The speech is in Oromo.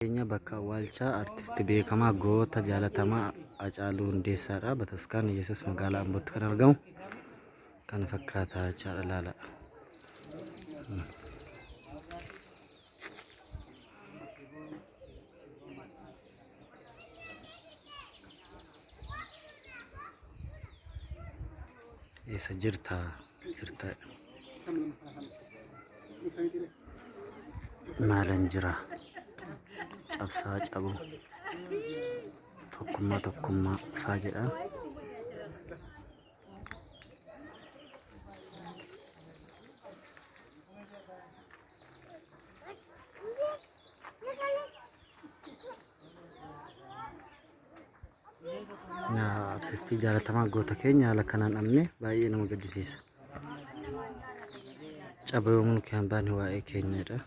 Keenya bakka awwaalchaa artistii beekamaa goota jaalatamaa Hacaaluu Hundeessaadha. Bataskaana Yesuus magaalaa Ambootti kan argamu. Kana fakkaataa jechaadha laala. Eessa jirta? Maalan jira? Cabsaa cabu tokkummaa faa jedhaan. Artistii jaalatamaa goota keenya haala kanaan dhabne baay'ee nama gaddisiisa. Caba yoomuu kan baane waa'ee keenyadha.